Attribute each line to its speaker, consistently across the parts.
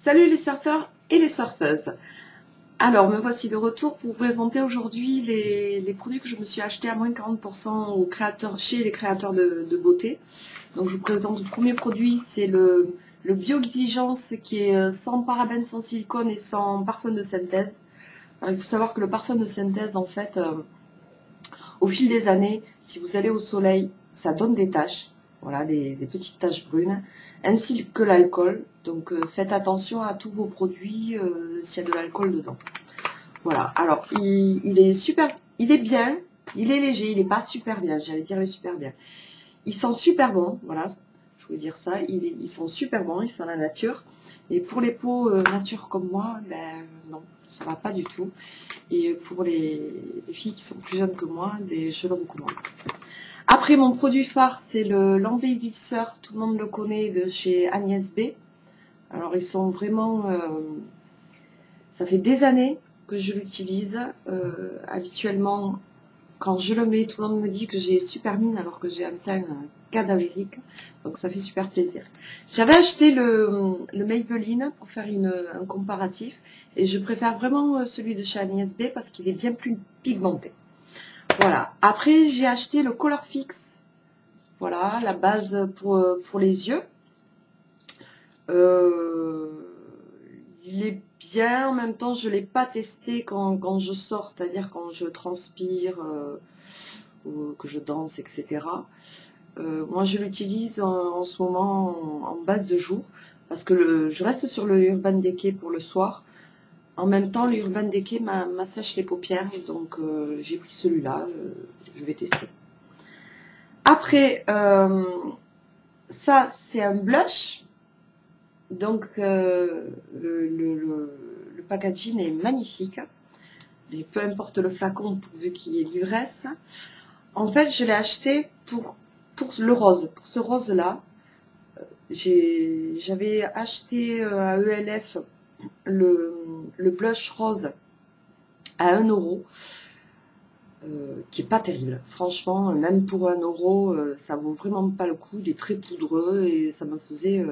Speaker 1: Salut les surfeurs et les surfeuses. Alors, me voici de retour pour vous présenter aujourd'hui les produits que je me suis achetés à moins de 40% chez les créateurs de beauté. Donc, je vous présente le premier produit, c'est le Bio Exigence qui est sans parabènes, sans silicone et sans parfum de synthèse. Alors, il faut savoir que le parfum de synthèse, en fait, au fil des années, si vous allez au soleil, ça donne des taches. Voilà, des petites taches brunes, ainsi que l'alcool. Donc faites attention à tous vos produits s'il y a de l'alcool dedans. Voilà, alors il est super, il est bien, il est léger, il n'est pas super bien, j'allais dire il est super bien. Il sent super bon, voilà, je voulais dire ça, il sent super bon, il sent la nature. Et pour les peaux nature comme moi, ben non, ça va pas du tout. Et pour les filles qui sont plus jeunes que moi, je le recommande. Après, mon produit phare, c'est l'embellisseur, tout le monde le connaît, de chez Agnès B. Alors, ils sont vraiment... ça fait des années que je l'utilise. Habituellement, quand je le mets, tout le monde me dit que j'ai super mine, alors que j'ai un teint cadavérique. Donc, ça fait super plaisir. J'avais acheté le Maybelline pour faire un comparatif. Et je préfère vraiment celui de chez Agnès B parce qu'il est bien plus pigmenté. Voilà. Après, j'ai acheté le Colorfix. Voilà, la base pour les yeux. Il est bien, en même temps, je ne l'ai pas testé quand je sors, c'est-à-dire quand je transpire, ou que je danse, etc. Moi, je l'utilise en ce moment en base de jour, parce que je reste sur le Urban Decay pour le soir. En même temps, le Urban Decay m'assèche les paupières, donc j'ai pris celui-là, je vais tester. Après, ça c'est un blush, donc le packaging est magnifique, et peu importe le flacon pourvu qu'il y ait du reste. En fait, je l'ai acheté pour le rose, pour ce rose là. J'avais acheté à ELF le blush rose à 1 €. Qui est pas terrible. Franchement, même pour 1 €, ça vaut vraiment pas le coup. Il est très poudreux et ça me faisait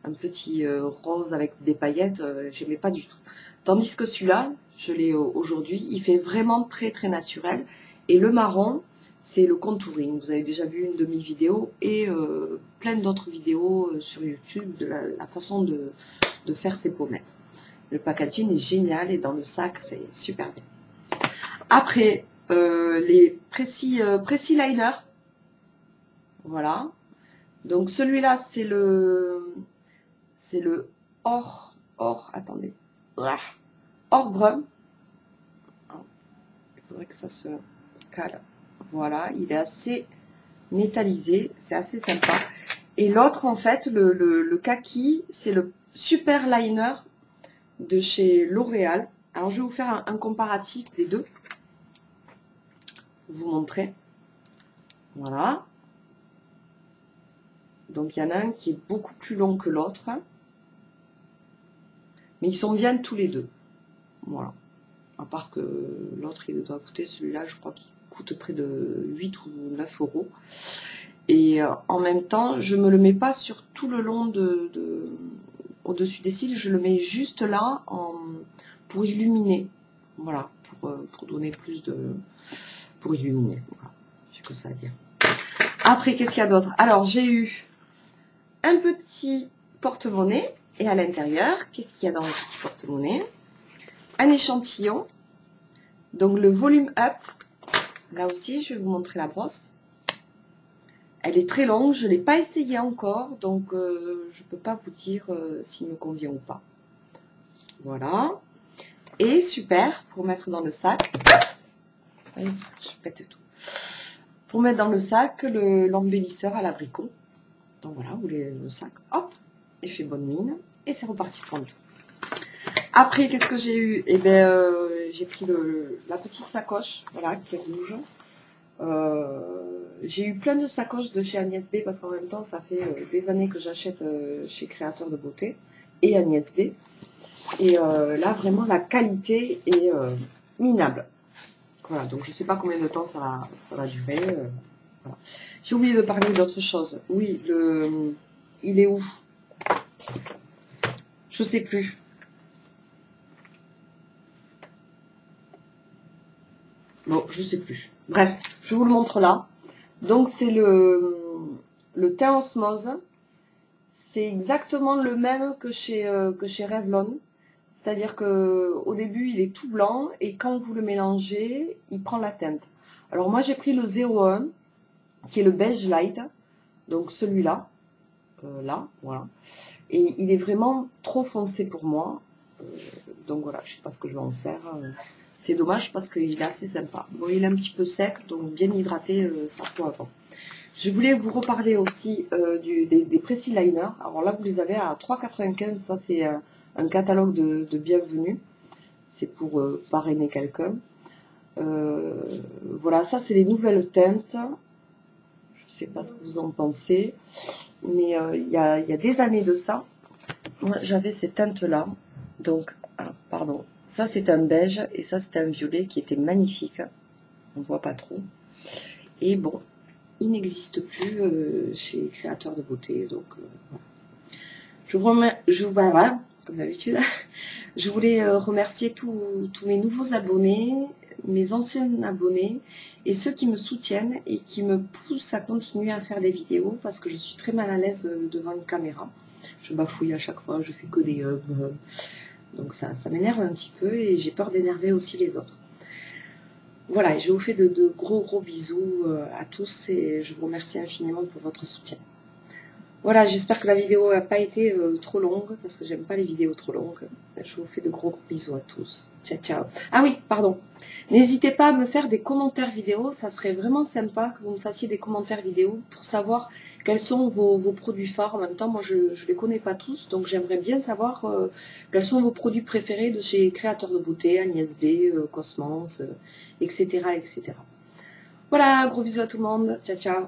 Speaker 1: un petit rose avec des paillettes. J'aimais pas du tout. Tandis que celui-là, je l'ai aujourd'hui, il fait vraiment très très naturel. Et le marron, c'est le contouring. Vous avez déjà vu une de mes vidéos et plein d'autres vidéos sur YouTube de la façon de faire ses pommettes. Le packaging est génial et dans le sac, c'est super bien. Après, les précis liner. Voilà. Donc celui-là, c'est le attendez. Or brun. Il faudrait que ça se cale. Voilà, il est assez métallisé, c'est assez sympa. Et l'autre, en fait, le kaki, c'est le super liner de chez L'Oréal. Alors, je vais vous faire un comparatif des deux. Vous montrer. Voilà. Donc il y en a un qui est beaucoup plus long que l'autre. Mais ils sont bien tous les deux. Voilà. À part que l'autre il doit coûter, celui-là je crois qu'il coûte près de 8 ou 9 €. Et en même temps, je ne me le mets pas sur tout le long au-dessus des cils, je le mets juste là pour illuminer. Voilà, pour donner plus de... pour illuminer. Voilà. J'ai que ça à dire. Après, qu'est-ce qu'il y a d'autre? Alors, j'ai eu un petit porte-monnaie. Et à l'intérieur, qu'est-ce qu'il y a dans le petit porte-monnaie? Un échantillon. Donc, le volume up. Là aussi, je vais vous montrer la brosse. Elle est très longue. Je ne l'ai pas essayé encore. Donc, je ne peux pas vous dire s'il me convient ou pas. Voilà. Et super, pour mettre dans le sac. Je pète tout. Pour mettre dans le sac l'embellisseur à l'abricot. Donc voilà, vous voulez le sac, hop, et je fais bonne mine, et c'est reparti pour tout. Après, qu'est-ce que j'ai eu? Eh bien, j'ai pris la petite sacoche, voilà, qui est rouge. J'ai eu plein de sacoches de chez Agnès B, parce qu'en même temps, ça fait des années que j'achète chez Créateurs de Beauté, et Agnès B. Et là, vraiment, la qualité est minable. Voilà, donc je ne sais pas combien de temps ça va durer. Voilà. J'ai oublié de parler d'autre chose. Oui, il est où? Je sais plus. Bon, je sais plus. Bref, je vous le montre là. Donc, c'est le teint osmose. C'est exactement le même que chez Revlon. C'est-à-dire que au début, il est tout blanc et quand vous le mélangez, il prend la teinte. Alors moi, j'ai pris le 01, qui est le beige light. Donc celui-là, là, voilà. Et il est vraiment trop foncé pour moi. Donc voilà, je sais pas ce que je vais en faire. C'est dommage parce qu'il est assez sympa. Bon, il est un petit peu sec, donc bien hydraté, ça faut avant. Je voulais vous reparler aussi des Précis Liners. Alors là, vous les avez à 3,95. Ça, c'est un catalogue de bienvenue. C'est pour parrainer quelqu'un. Voilà, ça, c'est les nouvelles teintes. Je sais pas ce que vous en pensez. Mais il y a des années de ça, moi, j'avais ces teintes-là. Donc, ah, pardon. Ça, c'est un beige et ça, c'est un violet qui était magnifique. On voit pas trop. Et bon, il n'existe plus chez les créateurs de beauté. Donc, voilà. Voilà, comme d'habitude. Je voulais remercier tous mes nouveaux abonnés, mes anciens abonnés et ceux qui me soutiennent et qui me poussent à continuer à faire des vidéos parce que je suis très mal à l'aise devant une caméra. Je bafouille à chaque fois, je fais que des donc ça m'énerve un petit peu et j'ai peur d'énerver aussi les autres. Voilà, je vous fais de gros bisous à tous et je vous remercie infiniment pour votre soutien. Voilà, j'espère que la vidéo n'a pas été trop longue, parce que j'aime pas les vidéos trop longues. Je vous fais de gros bisous à tous. Ciao, ciao. Ah oui, pardon. N'hésitez pas à me faire des commentaires vidéo, ça serait vraiment sympa que vous me fassiez des commentaires vidéo pour savoir quels sont vos produits phares. En même temps, moi, je ne les connais pas tous, donc j'aimerais bien savoir quels sont vos produits préférés de chez Créateurs de Beauté, Agnès B, Cosmos, etc., etc. Voilà, gros bisous à tout le monde. Ciao, ciao.